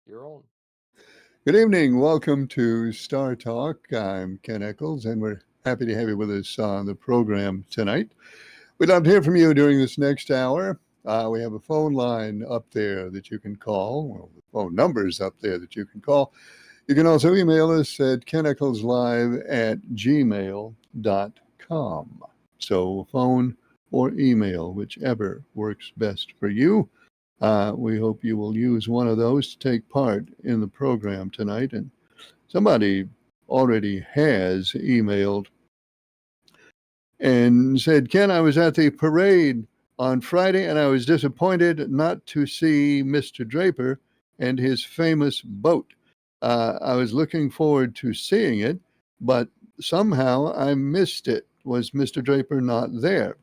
You're on. Good evening. Welcome to Star Talk. I'm Ken Eccles, and we're happy to have you with us on the program tonight. We'd love to hear from you during this next hour. We have a phone line up there that you can call, well, the phone numbers up there that you can call. You can also email us at keneckleslive@gmail.com. So, phone or email, whichever works best for you. We hope you will use one of those to take part in the program tonight. And somebody already has emailed and said, Ken, I was at the parade on Friday and I was disappointed not to see Mr. Draper and his famous boat. I was looking forward to seeing it, but somehow I missed it. Was Mr. Draper not there?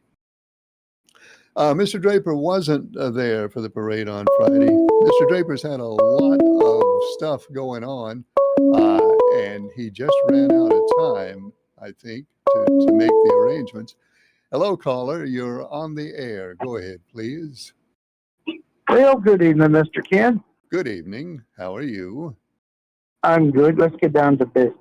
Mr. Draper wasn't there for the parade on Friday. Mr. Draper's had a lot of stuff going on, and he just ran out of time, I think, to make the arrangements. Hello, caller. You're on the air. Go ahead, please. Well, good evening, Mr. Ken. Good evening. How are you? I'm good. Let's get down to business.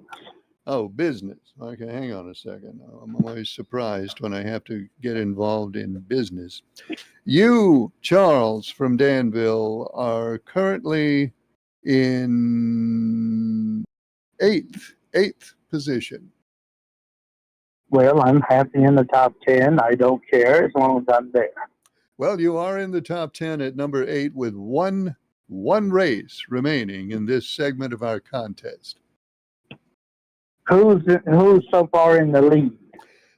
Oh, business. Okay, hang on a second. I'm always surprised when I have to get involved in business. You, Charles from Danville, are currently in eighth position. Well, I'm happy in the top 10. I don't care as long as I'm there. Well, you are in the top 10 at number 8 with one race remaining in this segment of our contest. Who's so far in the lead?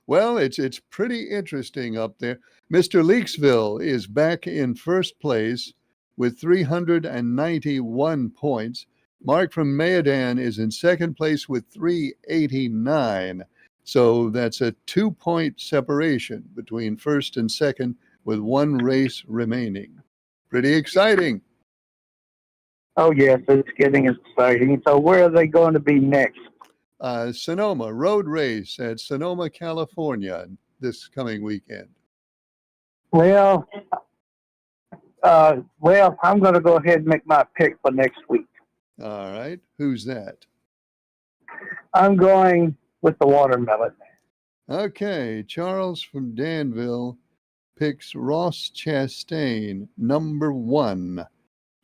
Well, it's pretty interesting up there. Mr. Leaksville is back in first place with 391 points. Mark from Mayodan is in second place with 389. So that's a 2-point separation between first and second with one race remaining. Pretty exciting. Oh, yes, it's getting exciting. So where are they going to be next? Sonoma road race at Sonoma, California this coming weekend. Well, I'm going to go ahead and make my pick for next week. All right. Who's that? I'm going with the watermelon. Okay. Charles from Danville picks Ross Chastain, number 1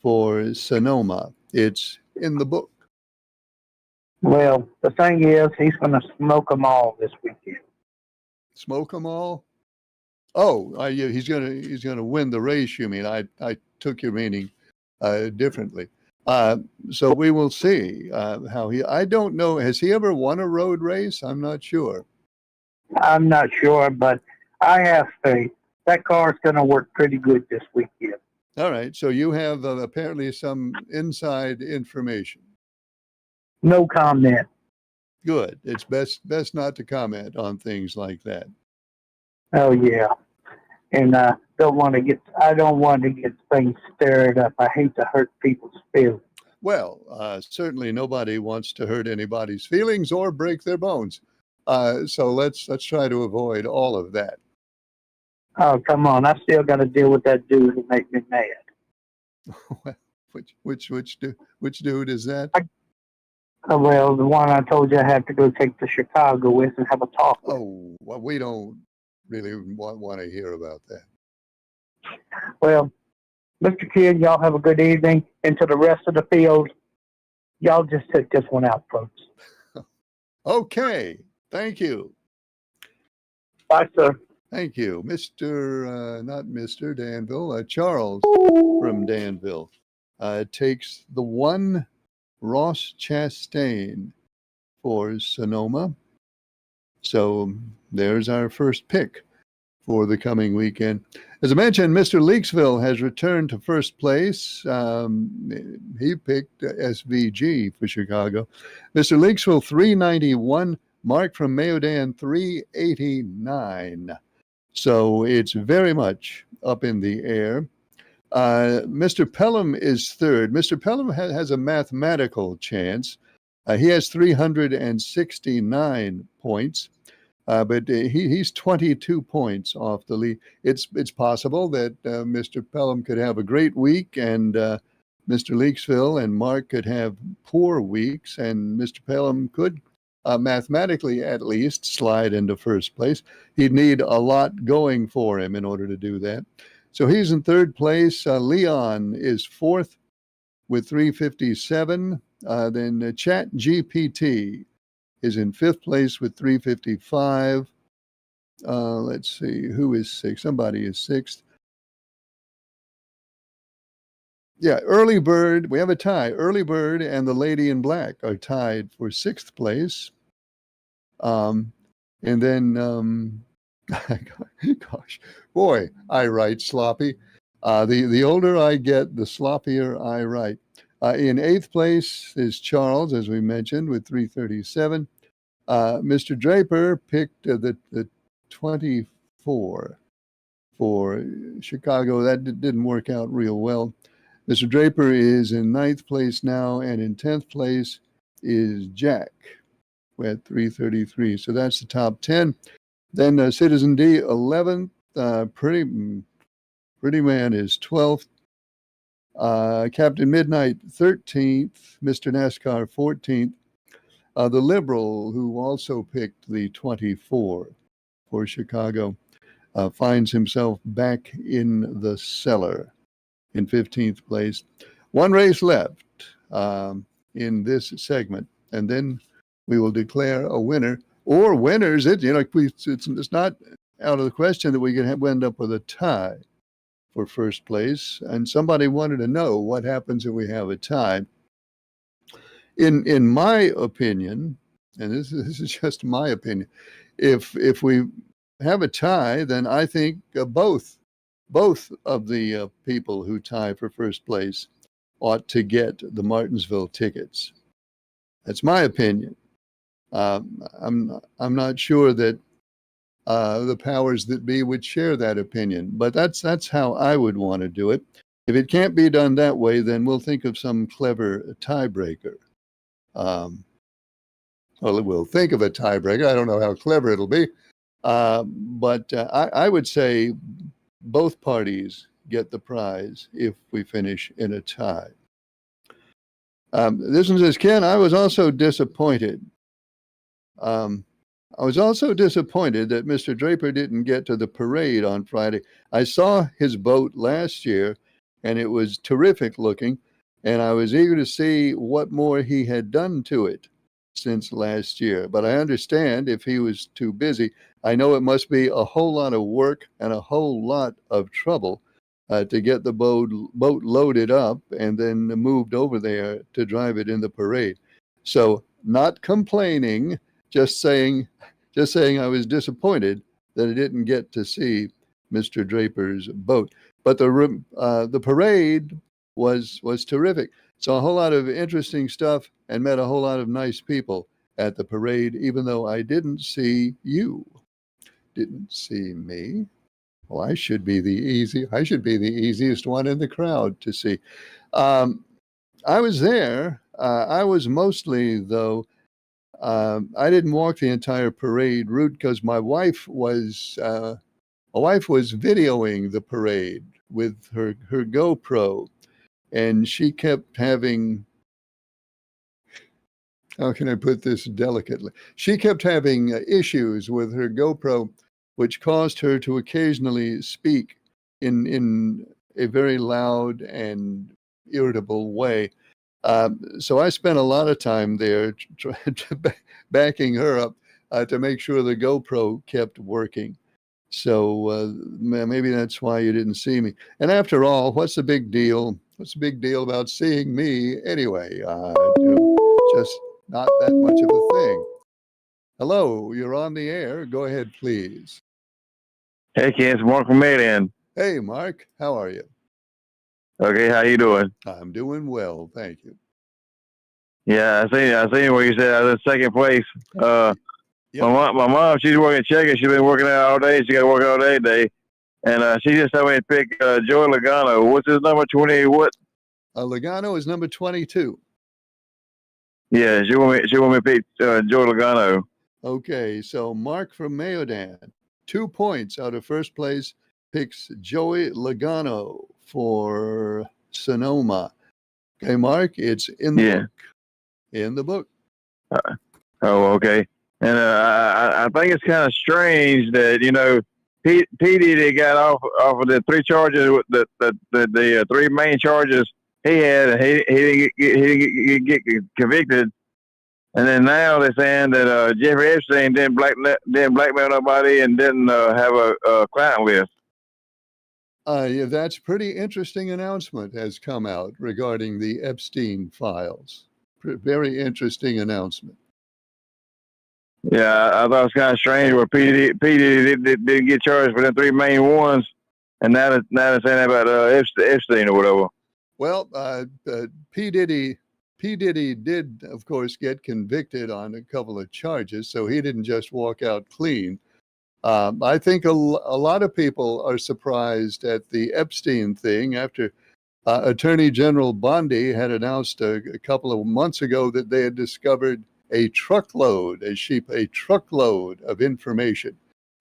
for Sonoma. It's in the book. Well, the thing is, he's going to smoke them all this weekend. Smoke them all? Oh, he's gonna win the race. You mean? I took your meaning differently. So we will see how he. I don't know. Has he ever won a road race? I'm not sure. I'm not sure, but I have faith. That car's going to work pretty good this weekend. All right. So you have apparently some inside information. No comment. Good. It's best not to comment on things like that. Oh yeah, and I don't want to get things stirred up. I hate to hurt people's feelings. Well, certainly nobody wants to hurt anybody's feelings or break their bones. So let's try to avoid all of that. Oh come on! I still got to deal with that dude who makes me mad. Which dude is that? Well, the one I told you I had to go take to Chicago with and have a talk with. Oh, well, we don't really want to hear about that. Well, Mr. Kidd, y'all have a good evening. And to the rest of the field, y'all just take this one out, folks. Okay. Thank you. Bye, sir. Thank you. Not Mr. Danville, Charles from Danville takes the 1 Ross Chastain for Sonoma. So there's our first pick for the coming weekend. As I mentioned, Mr. Leaksville has returned to first place. He picked SVG for Chicago. Mr. Leaksville, 391. Mark from Mayodan, 389. So it's very much up in the air. Mr. Pelham is third. Mr. Pelham has a mathematical chance. He has 369 points, but he's 22 points off the lead. It's possible that Mr. Pelham could have a great week and Mr. Leaksville and Mark could have poor weeks, and Mr. Pelham could, mathematically at least, slide into first place. He'd need a lot going for him in order to do that. So he's in third place. Leon is fourth with 357. Then Chat GPT is in fifth place with 355. Let's see, who is sixth? Somebody is sixth. Yeah, Early Bird, we have a tie. Early Bird and the Lady in Black are tied for sixth place. And then, gosh, boy, I write sloppy. The older I get, the sloppier I write. In eighth place is Charles, as we mentioned, with 337. Mr. Draper picked the 24 for Chicago. That didn't work out real well. Mr. Draper is in ninth place now, and in 10th place is Jack at 333. So that's the top 10. Then Citizen D, 11th. Pretty Man is 12th. Captain Midnight, 13th. Mr. NASCAR, 14th. The Liberal, who also picked the 24 for Chicago, finds himself back in the cellar in 15th place. One race left in this segment, and then we will declare a winner or winners. It's not out of the question that we can end up with a tie for first place. And somebody wanted to know what happens if we have a tie. In my opinion, and this is just my opinion, if we have a tie, then I think both of the people who tie for first place ought to get the Martinsville tickets. That's my opinion. I'm not sure that the powers that be would share that opinion, but that's how I would want to do it. If it can't be done that way, then we'll think of some clever tiebreaker. Well, we'll think of a tiebreaker. I don't know how clever it'll be, but I would say both parties get the prize if we finish in a tie. This one says, Ken, I was also disappointed. I was also disappointed that Mr. Draper didn't get to the parade on Friday. I saw his boat last year, and it was terrific looking, and I was eager to see what more he had done to it since last year. But I understand if he was too busy. I know it must be a whole lot of work and a whole lot of trouble to get the boat loaded up and then moved over there to drive it in the parade. So not complaining, just saying I was disappointed that I didn't get to see Mr. Draper's boat. But the parade was terrific. Saw a whole lot of interesting stuff and met a whole lot of nice people at the parade, even though I didn't see you. Didn't see me. Well, I should be the easiest one in the crowd to see. I was there. I was mostly, though, I didn't walk the entire parade route because my wife was videoing the parade with her GoPro, and she kept having, how can I put this delicately? She kept having issues with her GoPro, which caused her to occasionally speak in a very loud and irritable way. So I spent a lot of time there backing her up to make sure the GoPro kept working. So maybe that's why you didn't see me. And after all, what's the big deal? What's the big deal about seeing me anyway? Just not that much of a thing. Hello, you're on the air. Go ahead, please. Hey, Ken, it's Mark from Mayland. Hey, Mark, how are you? Okay, how you doing? I'm doing well, thank you. Yeah, I seen where you said I was in second place. Yep. My mom, she's working Checkers. She's been working out all day. She got to work all day today. And she just told me to pick Joey Logano. What's his number, 28 what? Logano is number 22. Yeah, she want me to pick Joey Logano. Okay, so Mark from Mayodan, 2 points out of first place, picks Joey Logano for Sonoma. Okay, Mark, it's in the Yeah. book. In the book. Oh, okay. And I think it's kind of strange that P Diddy got off of the three charges, the three main charges he had, and he didn't get convicted. And then now they're saying that Jeffrey Epstein didn't blackmail nobody and didn't have a client list. Yeah, that's pretty interesting announcement has come out regarding the Epstein files. Very interesting announcement. Yeah, I thought it was kind of strange where P Diddy didn't get charged for the three main ones, and now they're saying about Epstein or whatever. Well, P. Diddy did, of course, get convicted on a couple of charges, so he didn't just walk out clean. I think a lot of people are surprised at the Epstein thing after Attorney General Bondi had announced a couple of months ago that they had discovered a truckload of information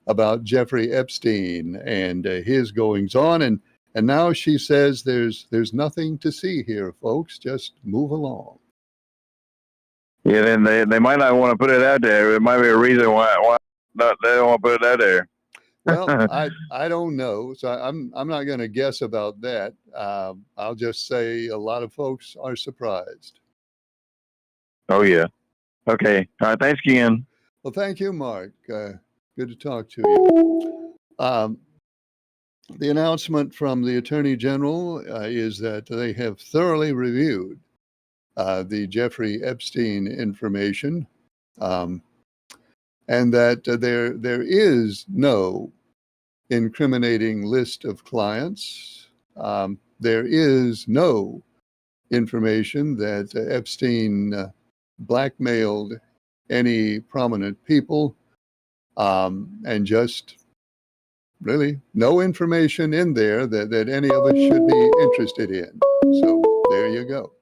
about Jeffrey Epstein and his goings on, and now she says there's nothing to see here, folks. Just move along. Yeah, then they might not want to put it out there. There might be a reason why they don't want to put it out there. Well, I don't know, so I'm not going to guess about that. I'll just say a lot of folks are surprised. Oh yeah. Okay. All right. Thanks again. Well, thank you, Mark. Good to talk to you. The announcement from the Attorney General is that they have thoroughly reviewed the Jeffrey Epstein information, and that there is no incriminating list of clients. There is no information that Epstein blackmailed any prominent people, and just really no information in there that any of us should be interested in. So there you go.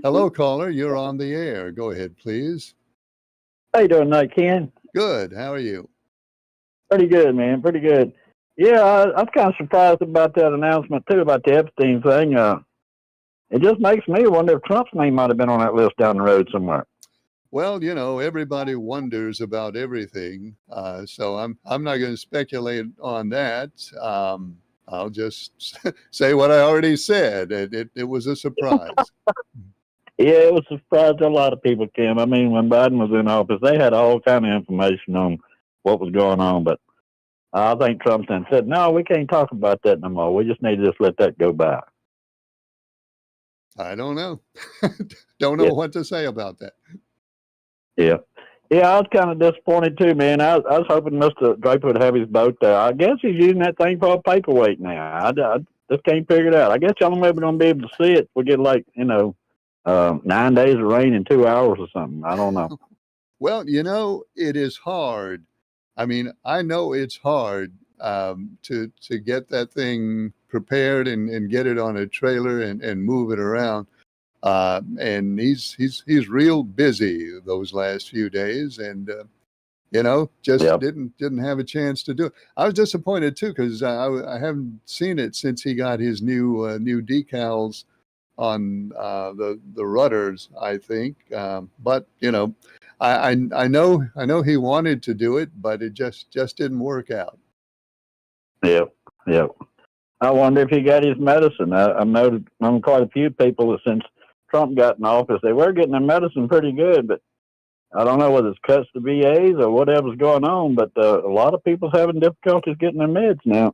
Hello, caller. You're on the air. Go ahead, please. How you doing tonight, Ken? Good. How are you? Pretty good, man. Pretty good. Yeah, I'm kind of surprised about that announcement, too, about the Epstein thing. It just makes me wonder if Trump's name might have been on that list down the road somewhere. Well, everybody wonders about everything, so I'm not going to speculate on that. I'll just say what I already said. It was a surprise. Yeah, it was a surprise to a lot of people, Kim. I mean, when Biden was in office, they had all kind of information on what was going on, but I think Trump then said, no, we can't talk about that no more. We just need to just let that go by. I don't know. Don't know what to say about that. Yeah. Yeah, I was kind of disappointed too, man. I was hoping Mr. Draper would have his boat there. I guess he's using that thing for a paperweight now. I just can't figure it out. I guess y'all maybe going to be able to see it. We get 9 days of rain in 2 hours or something. I don't know. Well, it is hard. I mean, I know it's hard to get that thing prepared and get it on a trailer and move it around. And he's real busy those last few days, and just didn't have a chance to do it. I was disappointed too because I haven't seen it since he got his new decals on the rudders, I think. But I know he wanted to do it, but it just didn't work out. Yep. I wonder if he got his medicine. I've known quite a few people that since Trump got in office, they were getting their medicine pretty good, but I don't know whether it's cuts to VAs or whatever's going on, but a lot of people's having difficulties getting their meds now.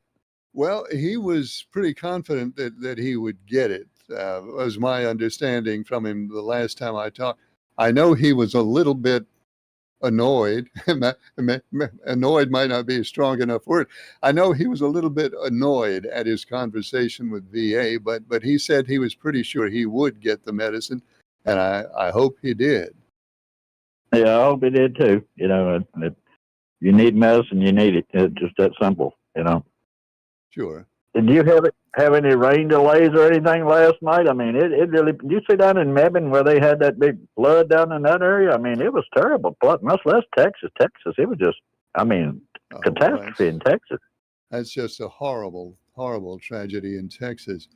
Well, he was pretty confident that he would get it, was my understanding from him the last time I talked. I know he was a little bit annoyed. Annoyed might not be a strong enough word. I know he was a little bit annoyed at his conversation with VA, but he said he was pretty sure he would get the medicine, and I hope he did. Yeah, I hope he did too. You need medicine, you need it. It's just that simple, Sure. Did you have any rain delays or anything last night? I mean, it really. Did you see down in Mebane where they had that big flood down in that area? I mean, it was terrible. Much less Texas. It was just, catastrophe in Texas. That's just a horrible, horrible tragedy in Texas.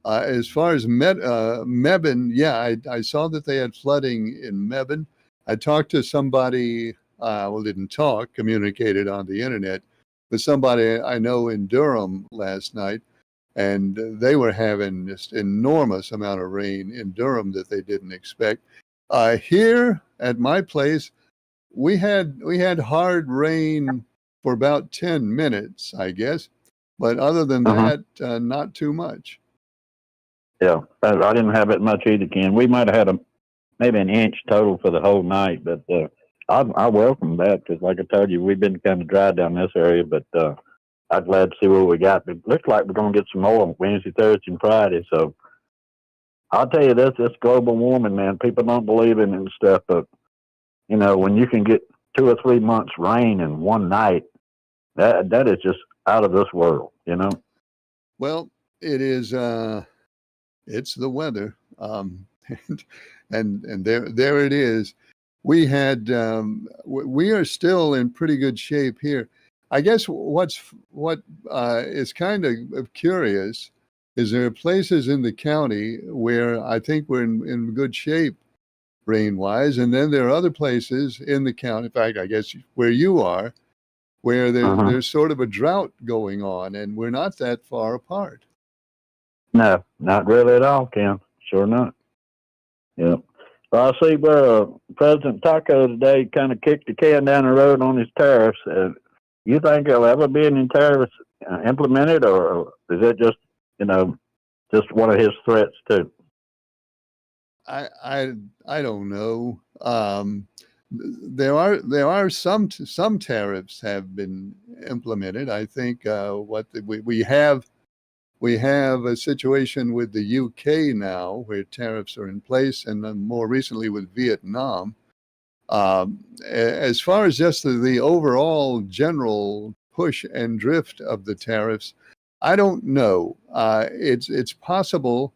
As far as Mebane, yeah, I saw that they had flooding in Mebane. I talked to somebody, well, didn't talk, communicated on the internet with somebody I know in Durham last night, and they were having just enormous amount of rain in Durham that they didn't expect. Here at my place, we had hard rain for about 10 minutes, I guess, but other than that, not too much. Yeah, I didn't have it much either, Ken. We might have had maybe an inch total for the whole night, but I welcome that because, like I told you, we've been kind of dry down this area, but I'm glad to see what we got. It looks like we're going to get some more on Wednesday, Thursday, and Friday. So I'll tell you this global warming, man, people don't believe in it and stuff, but, you know, when you can get 2 or 3 months rain in one night, that is just out of this world, you know? Well, it is, it's the weather. And there it is. We had, we are still in pretty good shape here. I guess what is kind of curious is there are places in the county where I think we're in good shape rain-wise, and then there are other places in the county, in fact, I guess where you are, where there's sort of a drought going on, and we're not that far apart. No, not really at all, Ken. Sure not. Yeah. Well, I see where President Taco today kind of kicked the can down the road on his tariffs. You think there'll ever be any tariffs implemented, or is it just, you know, just one of his threats too? I don't know. There are some tariffs have been implemented. I think we have a situation with the UK now where tariffs are in place, and then more recently with Vietnam. As far as just the overall general push and drift of the tariffs, I don't know. It's possible.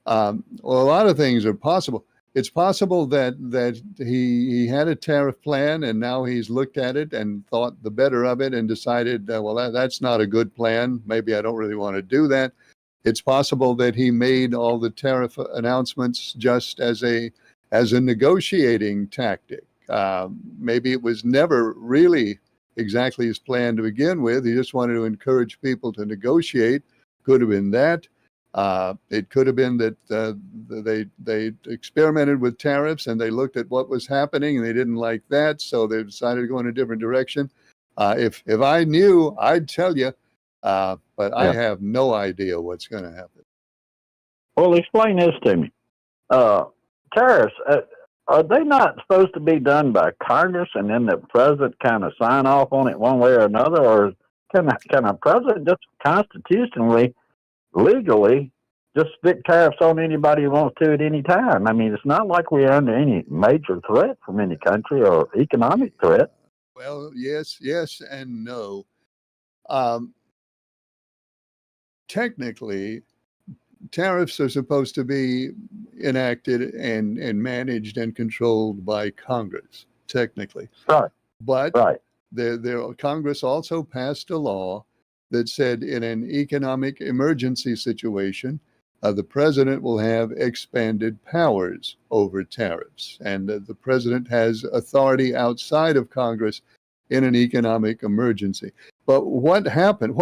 Well, a lot of things are possible. It's possible that he had a tariff plan and now he's looked at it and thought the better of it and decided, well, that's not a good plan. Maybe I don't really want to do that. It's possible that he made all the tariff announcements just as a negotiating tactic. Maybe it was never really exactly his plan to begin with. He just wanted to encourage people to negotiate. Could have been that. It could have been that they experimented with tariffs and they looked at what was happening and they didn't like that, so they decided to go in a different direction. If I knew, I'd tell you, but I have no idea what's going to happen. Well, explain this to me. Tariffs, are they not supposed to be done by Congress and then the president kind of sign off on it one way or another, or can a president just constitutionally, legally, just stick tariffs on anybody who wants to at any time? I mean, it's not like we're under any major threat from any country or economic threat. Well, yes, and no. Technically, tariffs are supposed to be enacted and managed and controlled by Congress, technically. Right. But Congress also passed a law that said in an economic emergency situation, the president will have expanded powers over tariffs. And the president has authority outside of Congress in an economic emergency. But what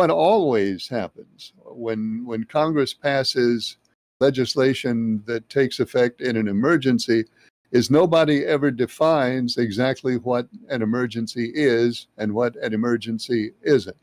always happens when Congress passes legislation that takes effect in an emergency is nobody ever defines exactly what an emergency is and what an emergency isn't.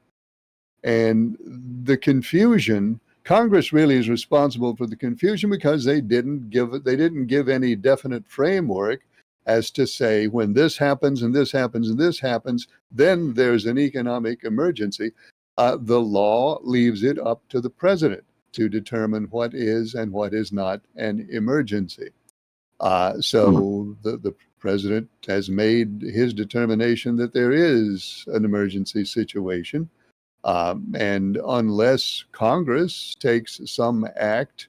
And the confusion, Congress really is responsible for the confusion because they didn't give any definite framework as to say when this happens and this happens and this happens, then there's an economic emergency. The law leaves it up to the president to determine what is and what is not an emergency. So the president has made his determination that there is an emergency situation. And unless Congress takes some act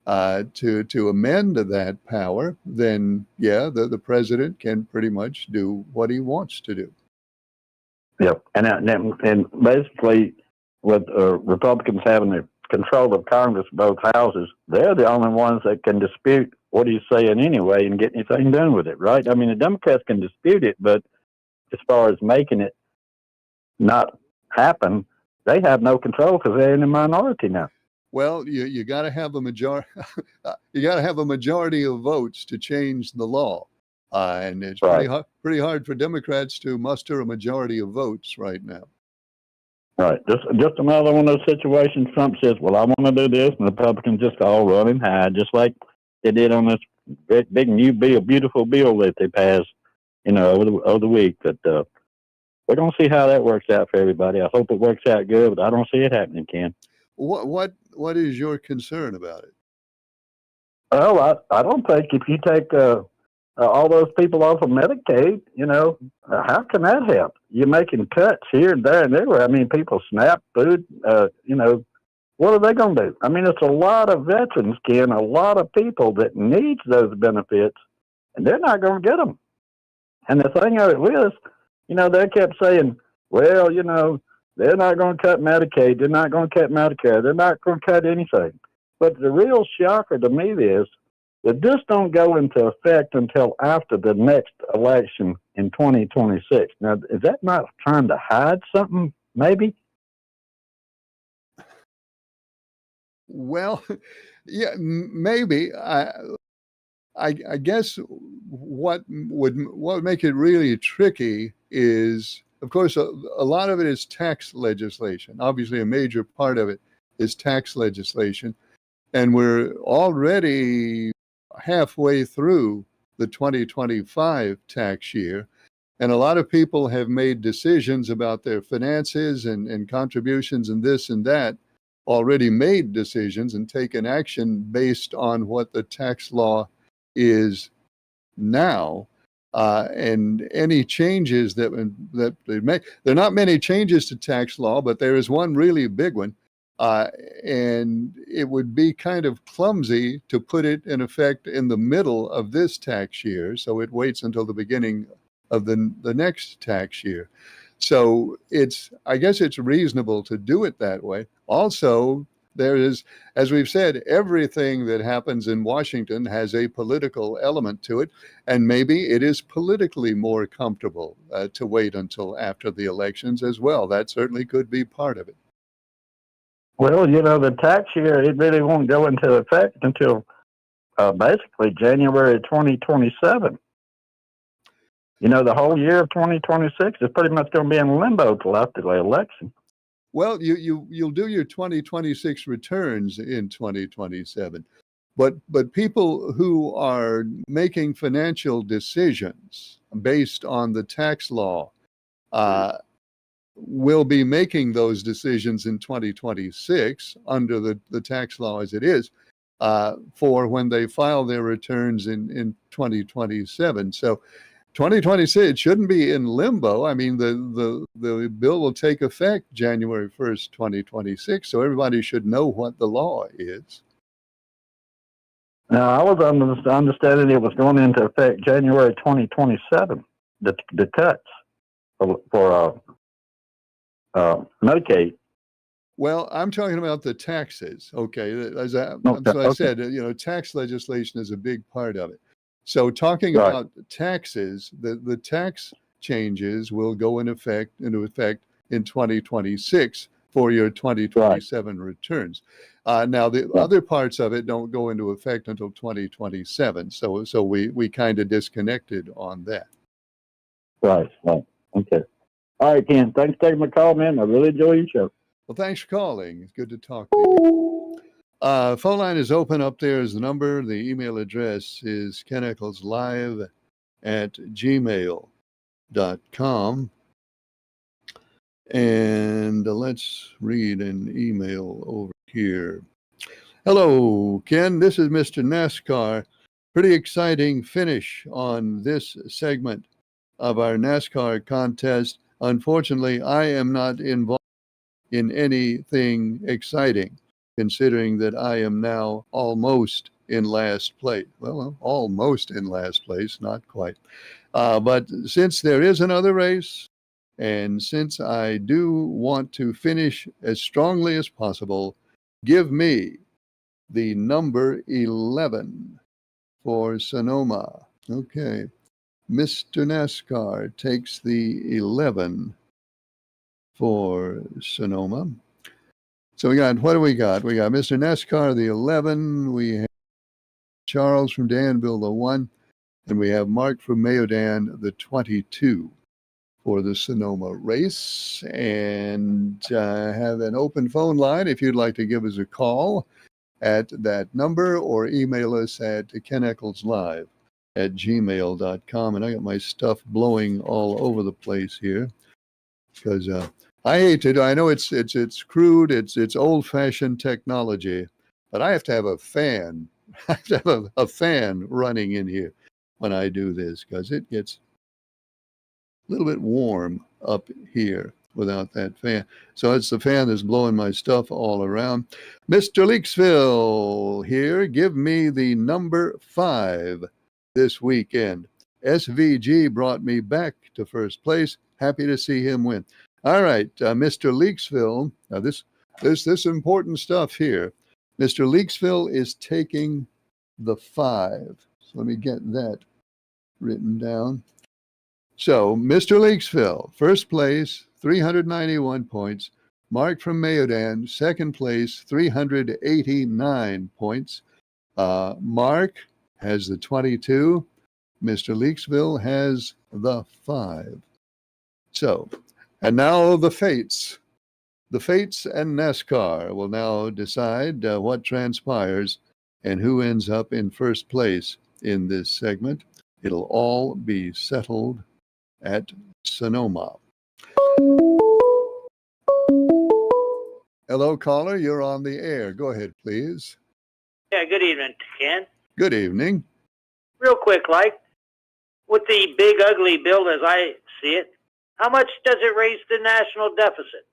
to amend that power, then the president can pretty much do what he wants to do. Yep, and basically, with Republicans having the control of Congress, both houses, they're the only ones that can dispute what he's saying anyway and get anything done with it, right? I mean, the Democrats can dispute it, but as far as making it not happen, they have no control because they're in the minority now. Well, you got to have a majority. You got to have a majority of votes to change the law, and it's Right. pretty hard for Democrats to muster a majority of votes right now. Right. Just another one of those situations. Trump says, well, I want to do this, and the Republicans just all run and hide, just like they did on this big new bill, beautiful bill that they passed, over the week. But we're going to see how that works out for everybody. I hope it works out good, but I don't see it happening, Ken. What is your concern about it? Well, I don't think if you take all those people off of Medicaid, how can that help? You're making cuts here and there and everywhere. I mean, people SNAP food, what are they going to do? I mean, it's a lot of veterans, Ken, a lot of people that needs those benefits, and they're not going to get them. And the thing of it is, they kept saying, well, they're not going to cut Medicaid. They're not going to cut Medicare. They're not going to cut anything. But the real shocker to me is that this don't go into effect until after the next election in 2026. Now, is that not trying to hide something, maybe? Well, yeah, maybe. I guess what would make it really tricky is, of course, a lot of it is tax legislation. Obviously, a major part of it is tax legislation. And we're already halfway through the 2025 tax year. And a lot of people have made decisions about their finances and contributions and this and that, already made decisions and taken action based on what the tax law is now. And any changes that they make, there are not many changes to tax law, but there is one really big one. And it would be kind of clumsy to put it in effect in the middle of this tax year. So it waits until the beginning of the next tax year. So I guess it's reasonable to do it that way. Also, there is, as we've said, everything that happens in Washington has a political element to it. And maybe it is politically more comfortable to wait until after the elections as well. That certainly could be part of it. Well, the tax year, it really won't go into effect until basically January 2027. The whole year of 2026 is pretty much going to be in limbo till after the election. Well, you'll do your 2026 returns in 2027, but people who are making financial decisions based on the tax law will be making those decisions in 2026 under the tax law as it is for when they file their returns in 2027. So 2026, it shouldn't be in limbo. I mean, the bill will take effect January 1st, 2026, so everybody should know what the law is. Now, I was understanding it was going into effect January 2027, the cuts for Medicaid. Well, I'm talking about the taxes. Okay, I said, tax legislation is a big part of it. So talking about taxes, the tax changes will go into effect in 2026 for your 2027 returns. Now, the other parts of it don't go into effect until 2027. So we kind of disconnected on that. Right. Okay. All right, Ken. Thanks for taking my call, man. I really enjoy your show. Well, thanks for calling. It's good to talk to you. Phone line is open. Up there is the number. The email address is kennickleslive@gmail.com. And let's read an email over here. Hello, Ken. This is Mr. NASCAR. Pretty exciting finish on this segment of our NASCAR contest. Unfortunately, I am not involved in anything exciting, considering that I am now almost in last place. Well, almost in last place, not quite. But since there is another race, and since I do want to finish as strongly as possible, give me the number 11 for Sonoma. Okay. Mr. NASCAR takes the 11 for Sonoma. So what do we got? We got Mr. NASCAR, the 11. We have Charles from Danville, the 1. And we have Mark from Mayodan, the 22 for the Sonoma race. And have an open phone line if you'd like to give us a call at that number or email us at keneckleslive@gmail.com. And I got my stuff blowing all over the place here because I hate to. I know it's crude. It's old-fashioned technology, but I have to have a fan. I have to have a fan running in here when I do this because it gets a little bit warm up here without that fan. So it's the fan that's blowing my stuff all around. Mr. Leaksville here. Give me the number 5 this weekend. SVG brought me back to first place. Happy to see him win. All right, Mr. Leaksville. Now this important stuff here. Mr. Leaksville is taking the 5. So let me get that written down. So Mr. Leaksville, first place, 391 points. Mark from Mayodan, second place, 389 points. Mark has the 22. Mr. Leaksville has the 5. So, and now the fates. The fates and NASCAR will now decide what transpires and who ends up in first place in this segment. It'll all be settled at Sonoma. Hello, caller. You're on the air. Go ahead, please. Yeah, good evening, Ken. Good evening. Real quick, with the big ugly bill as I see it, how much does it raise the national deficit?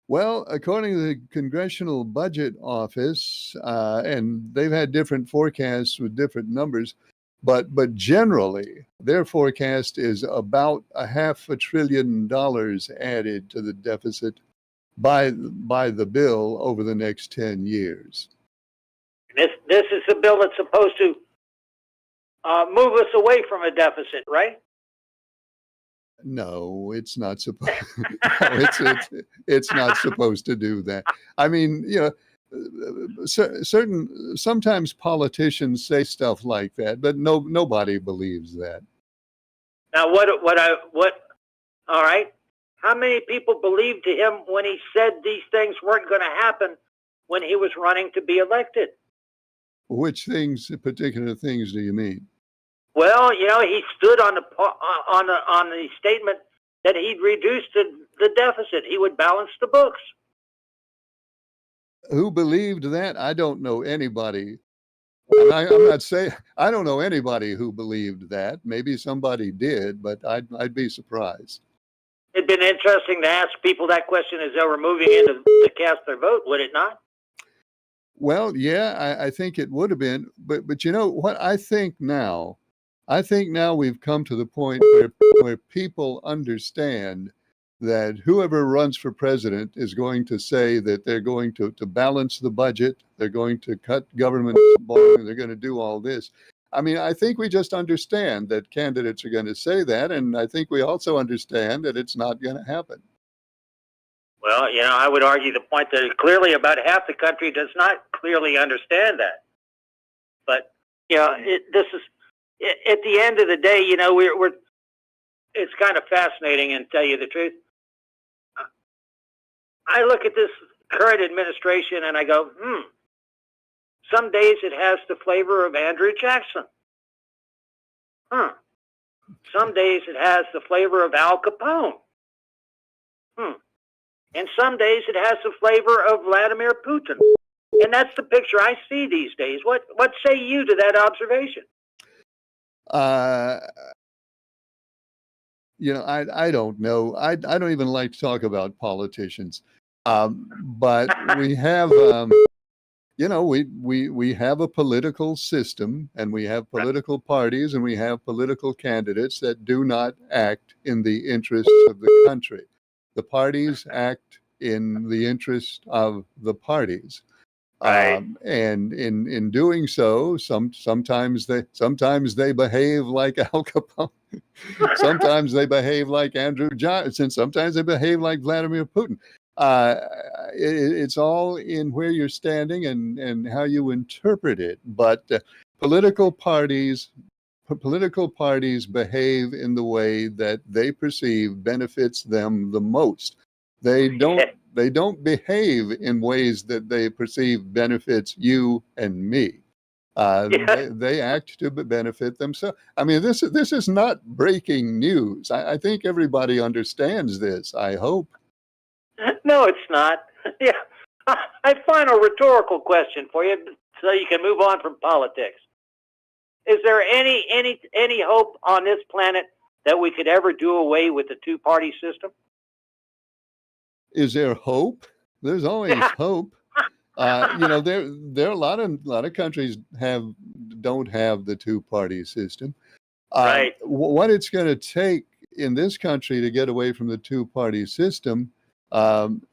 Well, according to the Congressional Budget Office, and they've had different forecasts with different numbers, but generally their forecast is about $500 billion added to the deficit by the bill over the next 10 years. This is a bill that's supposed to move us away from a deficit, right? No, it's not supposed. It's not supposed to do that. I mean, sometimes politicians say stuff like that, but nobody believes that. Now, all right. How many people believed him when he said these things weren't going to happen when he was running to be elected? Which particular things do you mean? Well, he stood on the statement that he'd reduce the deficit. He would balance the books. Who believed that? I don't know anybody. I'm not saying I don't know anybody who believed that. Maybe somebody did, but I'd be surprised. It'd been interesting to ask people that question as they were moving in to cast their vote, would it not? Well, yeah, I think it would have been. But you know what I think now? I think now we've come to the point where people understand that whoever runs for president is going to say that they're going to balance the budget, they're going to cut government borrowing, they're going to do all this. I mean, I think we just understand that candidates are going to say that, and I think we also understand that it's not going to happen. Well, I would argue the point that clearly about half the country does not clearly understand that. But, this is, at the end of the day, it's kind of fascinating, and tell you the truth. I look at this current administration and I go, some days it has the flavor of Andrew Jackson. Some days it has the flavor of Al Capone. And some days it has the flavor of Vladimir Putin. And that's the picture I see these days. What say you to that observation? I don't know. I don't even like to talk about politicians. But we have, we have a political system, and we have political parties, and we have political candidates that do not act in the interests of the country. The parties act in the interest of the parties. Right. And in doing so, sometimes they behave like Al Capone, sometimes they behave like Andrew Johnson, sometimes they behave like Vladimir Putin. It's all in where you're standing and how you interpret it. But political parties behave in the way that they perceive benefits them the most. They don't behave in ways that they perceive benefits you and me. They act to benefit themselves. I mean, this is not breaking news. I think everybody understands this. I hope. No, it's not. Yeah. I find a rhetorical question for you so you can move on from politics. Is there any hope on this planet that we could ever do away with the two-party system? Is there hope? There's always hope. There are a lot of countries don't have the two-party system. Right. What it's going to take in this country to get away from the two-party system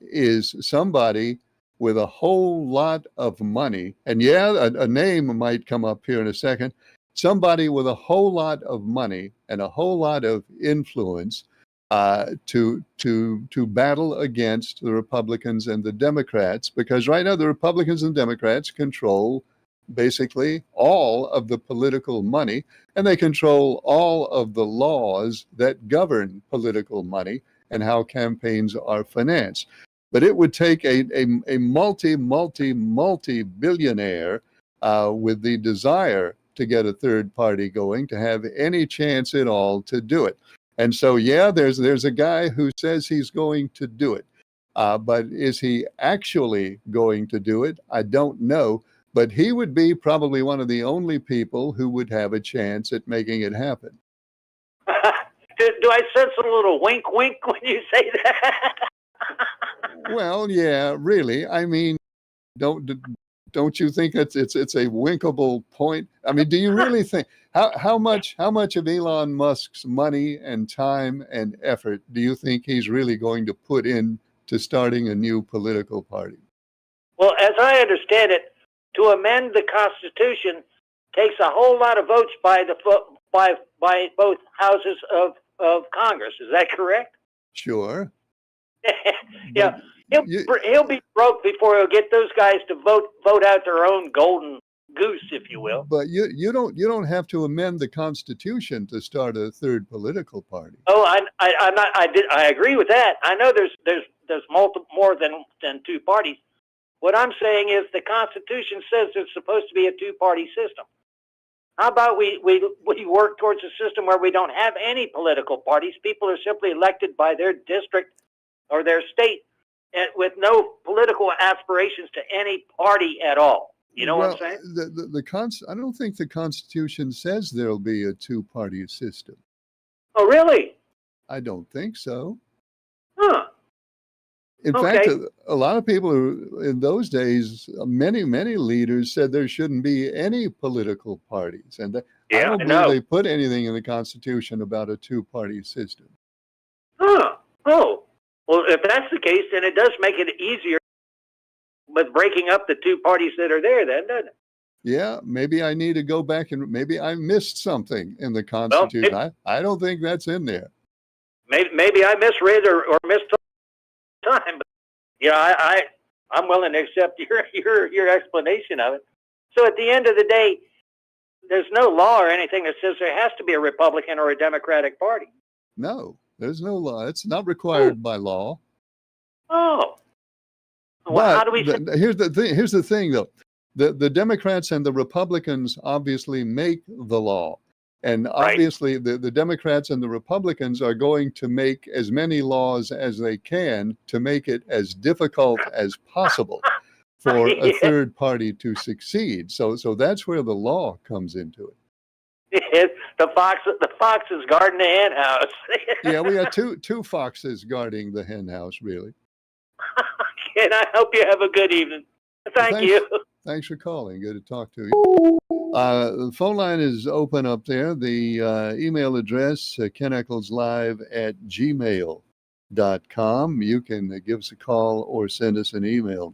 is somebody with a whole lot of money, and a name might come up here in a second. Somebody with a whole lot of money and a whole lot of influence to battle against the Republicans and the Democrats, because right now the Republicans and Democrats control basically all of the political money, and they control all of the laws that govern political money and how campaigns are financed. But it would take a multi-billionaire with the desire to get a third party going to have any chance at all to do it. And so, there's a guy who says he's going to do it. But is he actually going to do it? I don't know. But he would be probably one of the only people who would have a chance at making it happen. Do I sense a little wink when you say that? Well, yeah, really. I mean, don't you think it's a winkable point? I mean, do you really think how much of Elon Musk's money and time and effort do you think he's really going to put into starting a new political party? Well, as I understand it, to amend the Constitution takes a whole lot of votes by both houses of Congress. Is that correct? Sure. Yeah. He'll be broke before he'll get those guys to vote out their own golden goose, if you will. But you don't have to amend the Constitution to start a third political party. Oh, I agree with that. I know there's more than two parties. What I'm saying is the Constitution says there's supposed to be a two-party system. How about we work towards a system where we don't have any political parties? People are simply elected by their district or their state, with no political aspirations to any party at all. You know what I'm saying? I don't think the Constitution says there'll be a two-party system. Oh, really? I don't think so. Huh. In fact, a lot of people in those days, many leaders said there shouldn't be any political parties, and I don't believe they put anything in the Constitution about a two-party system. Huh. Oh. Well, if that's the case, then it does make it easier with breaking up the two parties that are there, then, doesn't it? Yeah, maybe I need to go back and maybe I missed something in the Constitution. Well, I don't think that's in there. Maybe I misread or missed time, but I'm willing to accept your explanation of it. So at the end of the day, there's no law or anything that says there has to be a Republican or a Democratic Party. No. There's no law. It's not required by law. Oh. Well, but how do we... Here's the thing, though. The Democrats and the Republicans obviously make the law. And obviously the Democrats and the Republicans are going to make as many laws as they can to make it as difficult as possible for a third party to succeed. So that's where the law comes into it. The foxes guarding the hen house. Yeah, we got two foxes guarding the hen house, really. And I hope you have a good evening. Thank you. Thanks for calling. Good to talk to you. The phone line is open up there. The email address, keneckleslive@gmail.com. You can give us a call or send us an email.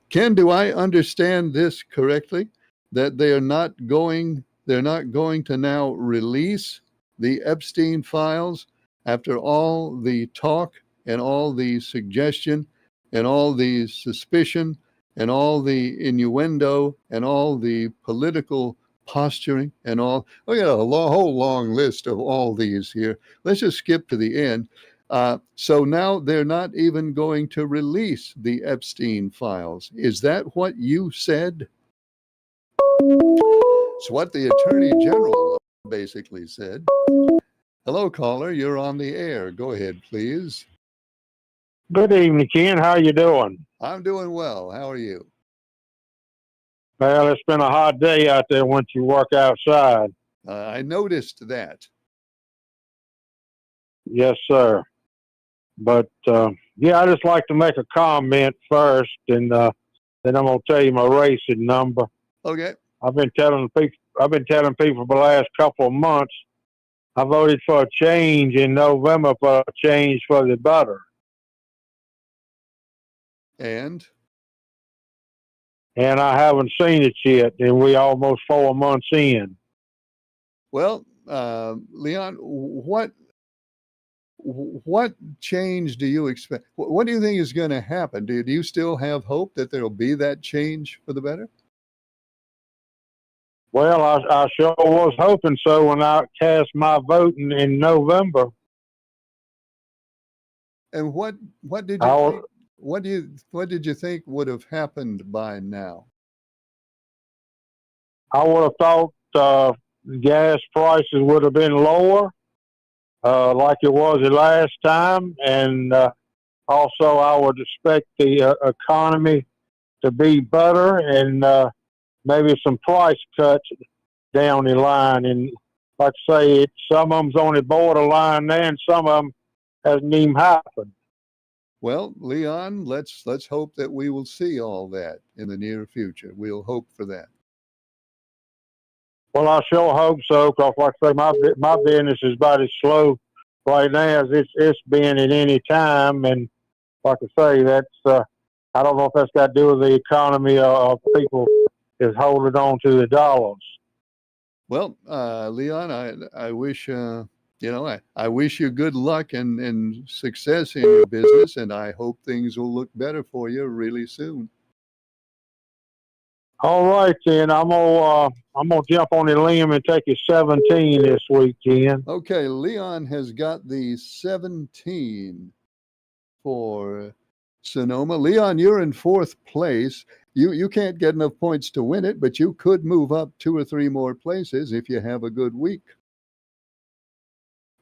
Ken, do I understand this correctly? That they're not going to now release the Epstein files after all the talk and all the suggestion and all the suspicion and all the innuendo and all the political posturing and all. We got a whole long list of all these here. Let's just skip to the end. So now they're not even going to release the Epstein files. Is that what you said? It's what the Attorney General basically said. Hello, caller. You're on the air. Go ahead, please. Good evening, Ken. How you doing? I'm doing well. How are you? Well, it's been a hot day out there once you work outside. I noticed that. Yes, sir. But, yeah, I just like to make a comment first, and then I'm going to tell you my racing number. Okay. I've been telling people for the last couple of months, I voted for a change in November, for a change for the better. And I haven't seen it yet, and we almost 4 months in. well, Leon, what change do you expect? What do you think is going to happen? Do you still have hope that there will be that change for the better? Well, I sure was hoping so when I cast my vote in November. And what did you think, what did you think would have happened by now? I would have thought gas prices would have been lower, like it was the last time, and also I would expect the economy to be better, and maybe some price cuts down the line. And like I say, some of them's on the borderline there, and some of them hasn't even happened. Well, Leon, let's hope that we will see all that in the near future. We'll hope for that. Well, I sure hope so, because like I say, my business is about as slow right now as it's been at any time. And like I say, that's I don't know if that's got to do with the economy or people is holding on to the dollars. Well, Leon, I wish I wish you good luck and success in your business, and I hope things will look better for you really soon. All right, then I'm gonna jump on the limb and take you 17 this weekend. Okay, Leon has got the 17 for Sonoma. Leon, you're in fourth place. You can't get enough points to win it, but you could move up 2 or 3 more places if you have a good week.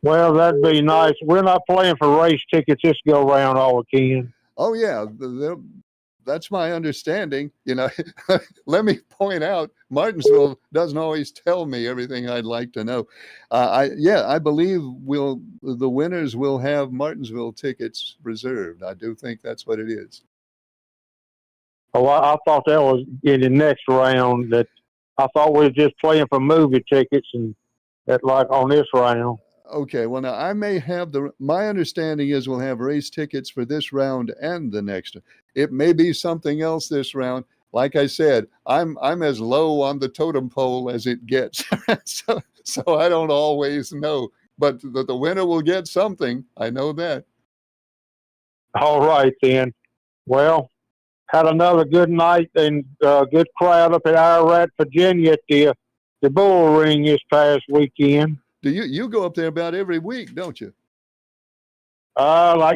Well, that'd be nice. We're not playing for race tickets this go round all weekend. Oh yeah, that's my understanding. Let me point out, Martinsville doesn't always tell me everything I'd like to know. I believe the winners will have Martinsville tickets reserved. I do think that's what it is. Oh, I thought that was in the next round. That I thought we were just playing for movie tickets, and that like on this round. Okay, well now I may have my understanding is we'll have race tickets for this round and the next. It may be something else this round. Like I said, I'm as low on the totem pole as it gets, so I don't always know. But the winner will get something. I know that. All right then. Well, had another good night and good crowd up at Ararat, Virginia at the Bull Ring this past weekend. Do you go up there about every week, don't you? I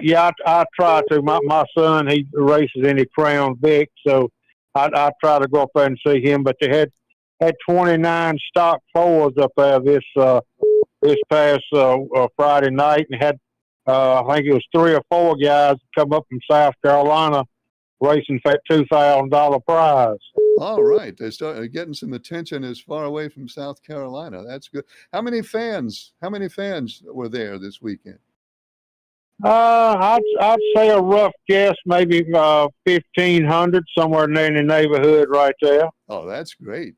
try to. My son, he races in the Crown Vic, so I try to go up there and see him. But they had 29 stock fours up there this past Friday night, and had I think it was 3 or 4 guys come up from South Carolina racing for that $2,000 prize. All right, they started getting some attention as far away from South Carolina. That's good. How many fans were there this weekend? I'd say a rough guess, maybe 1,500, somewhere in the neighborhood right there. Oh, that's great.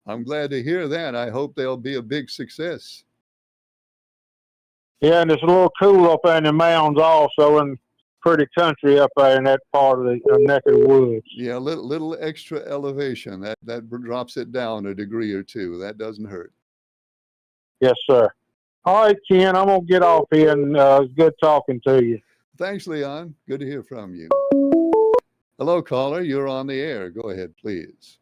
I'm glad to hear that. I hope they'll be a big success. Yeah, and it's a little cool up there in the mountains also, and pretty country up there in that part of the neck of the woods. Yeah, little extra elevation that drops it down a degree or two. That doesn't hurt. Yes, sir. All right, Ken, I'm going to get off here, and it's good talking to you. Thanks, Leon. Good to hear from you. Hello, caller. You're on the air. Go ahead, please.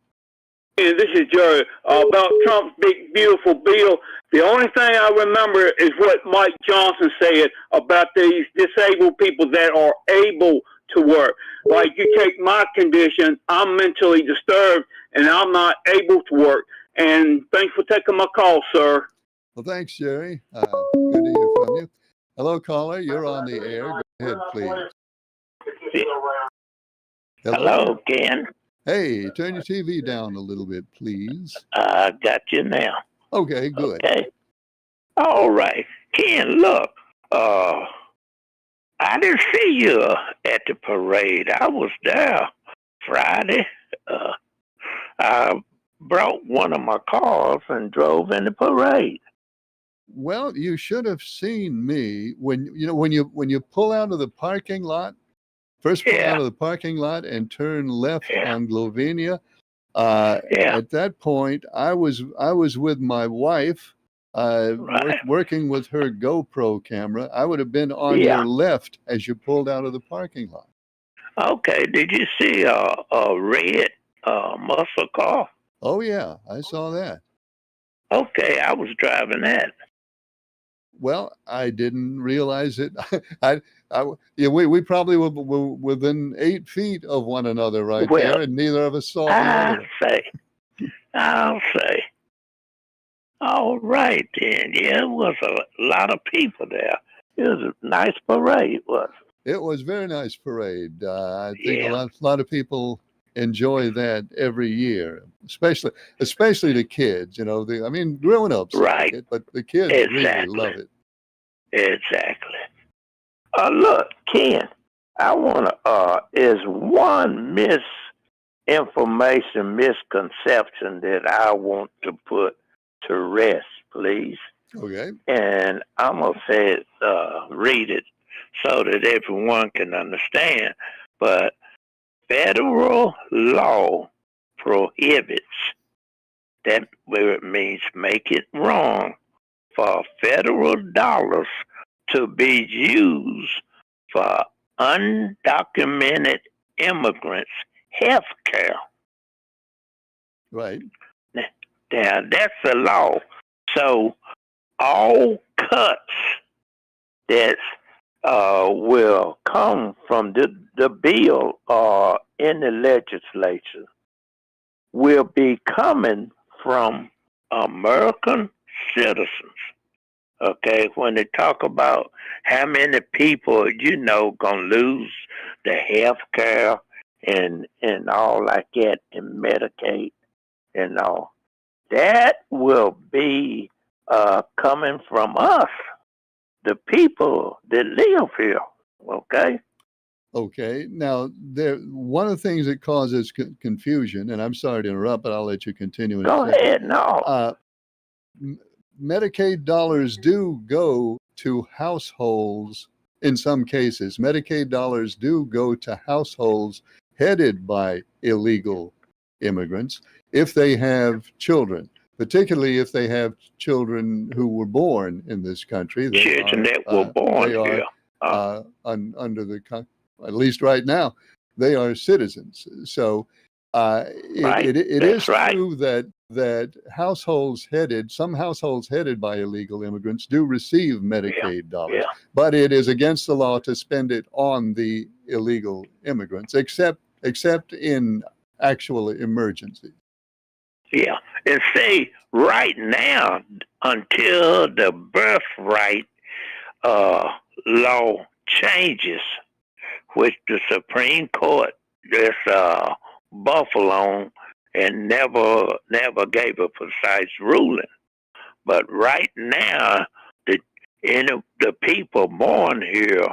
Hey, this is Jerry. About Trump's big, beautiful bill, the only thing I remember is what Mike Johnson said about these disabled people that are able to work. Like, you take my condition, I'm mentally disturbed, and I'm not able to work. And thanks for taking my call, sir. Well, thanks, Jerry. Good to hear from you. Hello, caller. You're on the air. Go ahead, please. Hello, Ken. Hey, turn your TV down a little bit, please. I got you now. Okay, good. Okay. All right. Ken, look, I didn't see you at the parade. I was there Friday. I brought one of my cars and drove in the parade. Well, you should have seen me when you pull out of the parking lot. First, pull out of the parking lot and turn left on Glovenia. At that point, I was with my wife, working with her GoPro camera. I would have been on your left as you pulled out of the parking lot. Okay. Did you see a red muscle car? Oh yeah, I saw that. Okay, I was driving that. Well, I didn't realize it. We probably were within 8 feet of one another there, and neither of us saw the other. I'll say. All right, then. Yeah, it was a lot of people there. It was a nice parade, wasn't it? It was a very nice parade. I think a lot of people enjoy that every year, especially the kids. Grown-ups like it, but the kids really love it. Exactly. Look, Ken, I want to, is one misconception that I want to put to rest, please. Okay. And I'm going to say it, read it so that everyone can understand. But federal law prohibits, that where it means make it wrong, for federal dollars to be used for undocumented immigrants' health care. Right. Now, that's the law. So all cuts that will come from the bill in the legislature will be coming from American citizens. Okay, when they talk about how many people gonna lose the health care and all like that, and Medicaid and all, that will be coming from us, the people that live here. Okay. Okay. Now, one of the things that causes confusion, and I'm sorry to interrupt, but I'll let you continue. Go ahead. No. Medicaid dollars do go to households in some cases. Medicaid dollars do go to households headed by illegal immigrants if they have children, particularly if they have children who were born in this country. Children that were born here. Under the, at least right now, they are citizens. So it is true that some households headed by illegal immigrants do receive Medicaid dollars, but it is against the law to spend it on the illegal immigrants, except in actual emergencies. Yeah, and see, right now, until the birthright law changes, which the Supreme Court just buffalo and never gave a precise ruling. But right now, the people born here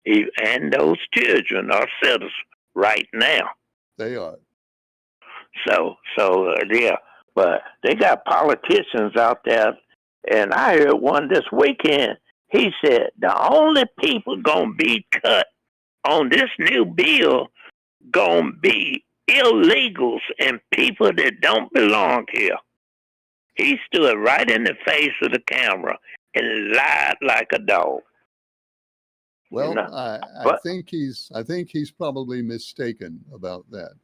and those children are citizens right now. They are. So yeah, but they got politicians out there, and I heard one this weekend. He said the only people gonna be cut on this new bill gonna be illegals and people that don't belong here. He stood right in the face of the camera and lied like a dog. Well, No. I But- think he's probably mistaken about that.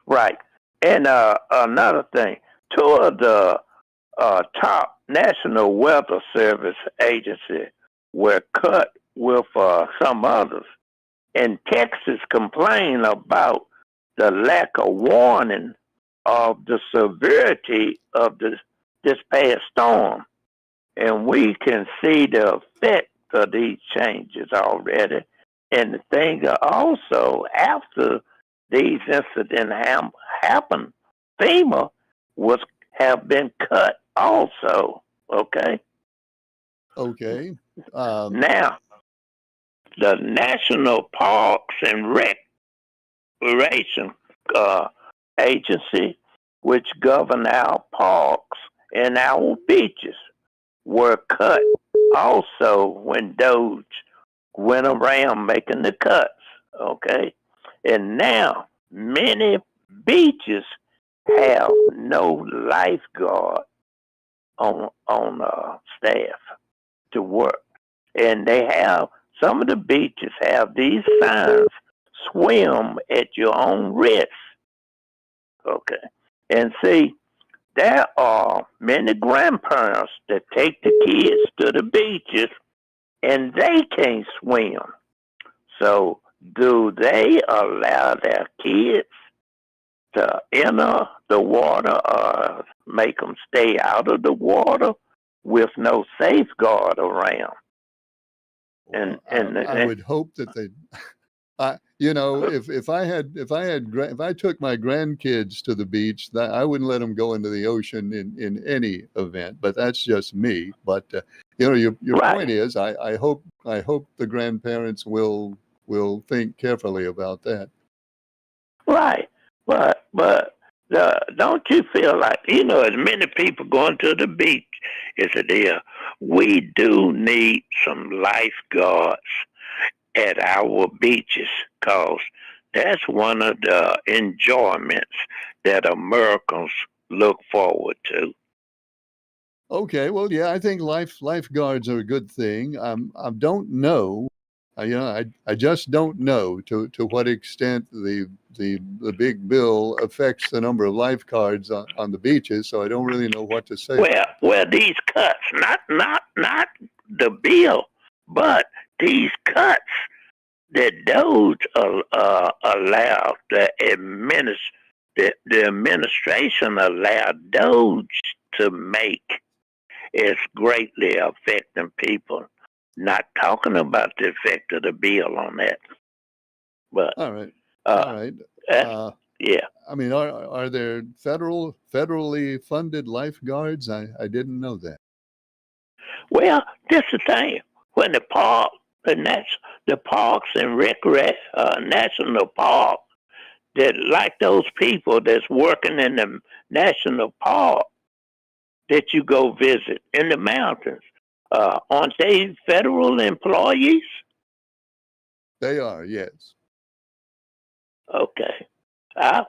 Right. And another thing, two of the top National Weather Service agencies were cut with some others. And Texas complained about the lack of warning of the severity of this past storm. And we can see the effect of these changes already. And the thing also, after these incidents happened, FEMA have been cut also. Okay. Okay. Now, the National Parks and Recreation Agency, which govern our parks and our beaches, were cut also when Doge went around making the cuts. Okay. And now many beaches have no lifeguard on staff to work. And they have, some of the beaches have these signs, swim at your own risk. Okay. And see, there are many grandparents that take the kids to the beaches and they can't swim. So do they allow their kids to enter the water or make them stay out of the water with no safeguard around? I would hope that they, if I took my grandkids to the beach, that I wouldn't let them go into the ocean in any event. But that's just me. But your Right. point is, I hope the grandparents will think carefully about that. Right. But don't you feel like, as many people going to the beach as it is, we do need some lifeguards at our beaches, because that's one of the enjoyments that Americans look forward to. Okay, well, yeah, I think lifeguards are a good thing. I don't know, I just don't know to what extent the big bill affects the number of lifeguards on the beaches. So I don't really know what to say. Well, these cuts, not the bill, but these cuts that Doge allowed, the administration allowed Doge to make, is greatly affecting people. Not talking about the effect of the bill on that, but All right, yeah. I mean, are there federally funded lifeguards? I didn't know that. Well, this is the thing. When the parks and national park, that like those people that's working in the national park that you go visit in the mountains, aren't they federal employees? They are, yes. Okay.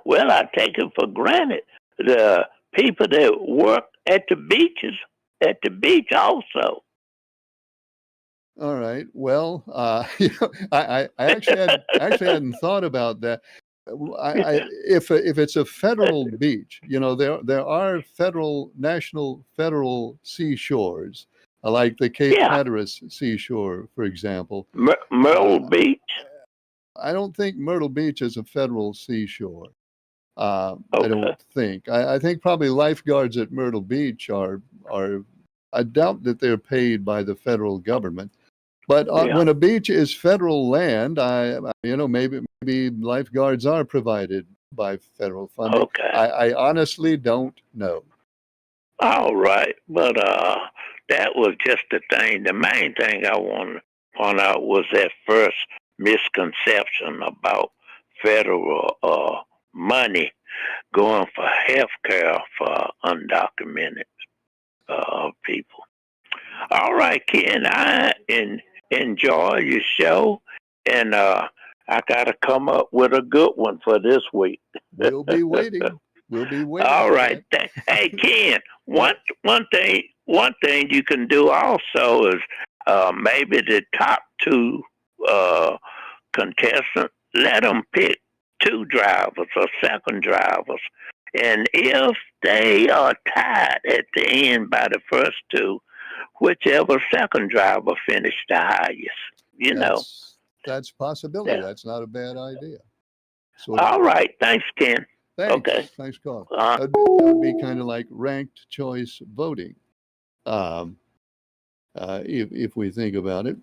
Well, I take it for granted. The people that work at the beach also. All right. Well, I actually hadn't thought about that. If it's a federal beach, there are national federal seashores, like the Cape Hatteras seashore, for example. Myrtle Beach. I don't think Myrtle Beach is a federal seashore. I Okay. don't think. I think probably lifeguards at Myrtle Beach are. I doubt that they're paid by the federal government. But when a beach is federal land, maybe lifeguards are provided by federal funding. Okay. I honestly don't know. All right. But that was just the thing. The main thing I want to point out was that first misconception about federal money going for health care for undocumented people. All right, Ken, I enjoy your show, and I got to come up with a good one for this week. We'll be waiting. We'll be waiting. All for right. that. Hey, Ken, one thing you can do also is maybe the top two contestants, let them pick two drivers or second drivers. And if they are tied at the end by the first two, whichever second driver finished the highest, That's a possibility. Yeah. That's not a bad idea. So All right. Thanks, Ken. thanks. Okay. Thanks, Carl. Uh, That would be kind of like ranked choice voting. If we think about it.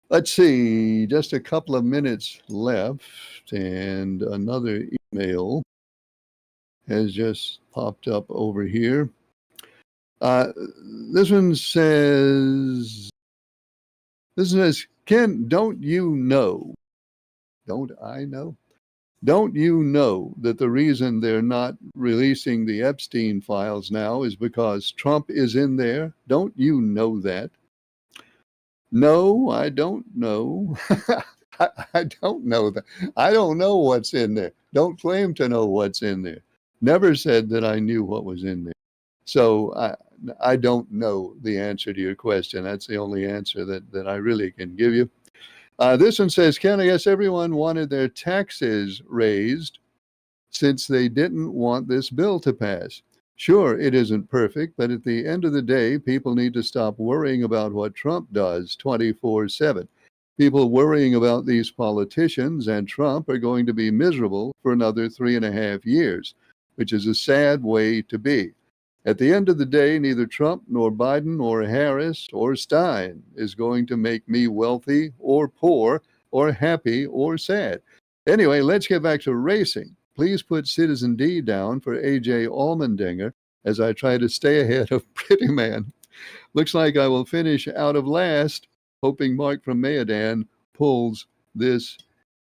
Let's see, just a couple of minutes left, and another email has just popped up over here. This one says, Ken, don't you know? Don't I know? Don't you know that the reason they're not releasing the Epstein files now is because Trump is in there? Don't you know that? No, I don't know. I don't know that. I don't know what's in there. Don't claim to know what's in there. Never said that I knew what was in there. So I don't know the answer to your question. That's the only answer that I really can give you. This one says, Ken, I guess everyone wanted their taxes raised since they didn't want this bill to pass. Sure, it isn't perfect, but at the end of the day, people need to stop worrying about what Trump does 24/7. People worrying about these politicians and Trump are going to be miserable for another 3.5 years, which is a sad way to be. At the end of the day, neither Trump nor Biden or Harris or Stein is going to make me wealthy or poor or happy or sad. Anyway, let's get back to racing. Please put Citizen D down for AJ Allmendinger as I try to stay ahead of Pretty Man. Looks like I will finish out of last, hoping Mark from Mayadan pulls this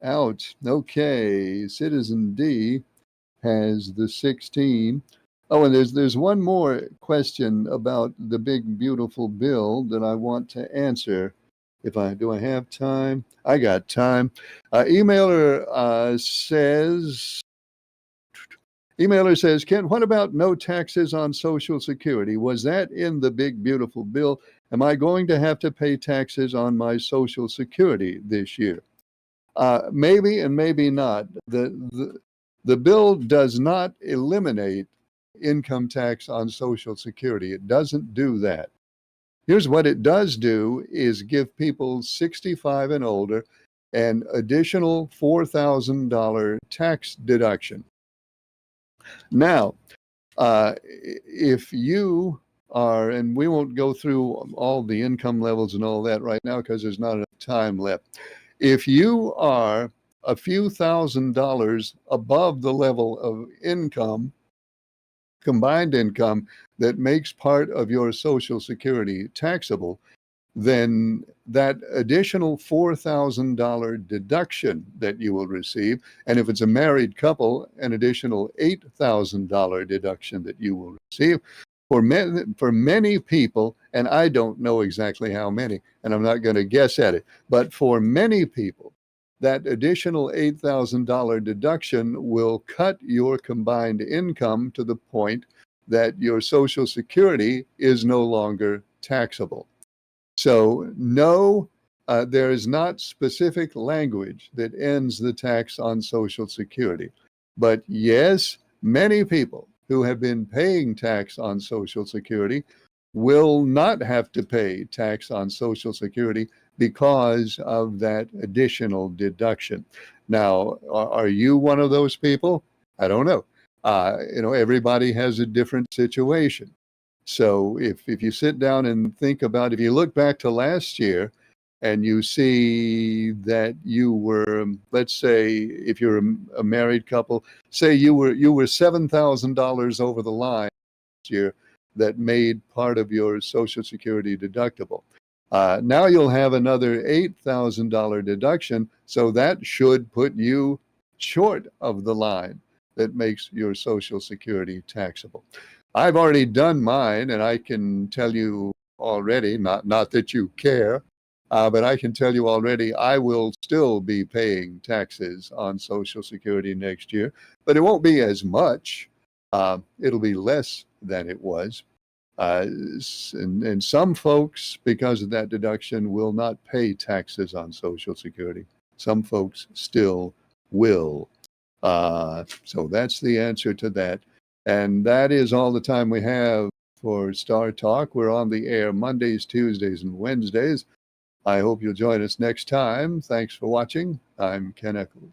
out. Okay, Citizen D has the 16. Oh, and there's one more question about the big, beautiful bill that I want to answer. Do I have time? I got time. Emailer says, Ken, what about no taxes on Social Security? Was that in the big, beautiful bill? Am I going to have to pay taxes on my Social Security this year? Maybe and maybe not. The bill does not eliminate income tax on Social Security. It doesn't do that. Here's what it does do is give people 65 and older an additional $4,000 tax deduction. Now, if you are, and we won't go through all the income levels and all that right now because there's not enough time left. If you are a few $1,000s above the level of income, combined income, that makes part of your Social Security taxable, then that additional $4,000 deduction that you will receive, and if it's a married couple, an additional $8,000 deduction that you will receive. For many people, and I don't know exactly how many, and I'm not going to guess at it, but for many people, that additional $8,000 deduction will cut your combined income to the point that your Social Security is no longer taxable. So no, there is not specific language that ends the tax on Social Security. But yes, many people who have been paying tax on Social Security will not have to pay tax on Social Security because of that additional deduction. Now, are you one of those people? I don't know. Everybody has a different situation. So if you sit down and think about, if you look back to last year and you see that you were, let's say, if you're a married couple, say you were $7,000 over the line last year that made part of your Social Security deductible. Now you'll have another $8,000 deduction, so that should put you short of the line that makes your Social Security taxable. I've already done mine, and I can tell you already, not that you care, But I can tell you already, I will still be paying taxes on Social Security next year, but it won't be as much. It'll be less than it was. And some folks, because of that deduction, will not pay taxes on Social Security. Some folks still will. So that's the answer to that. And that is all the time we have for Star Talk. We're on the air Mondays, Tuesdays, and Wednesdays. I hope you'll join us next time. Thanks for watching. I'm Ken Eccles.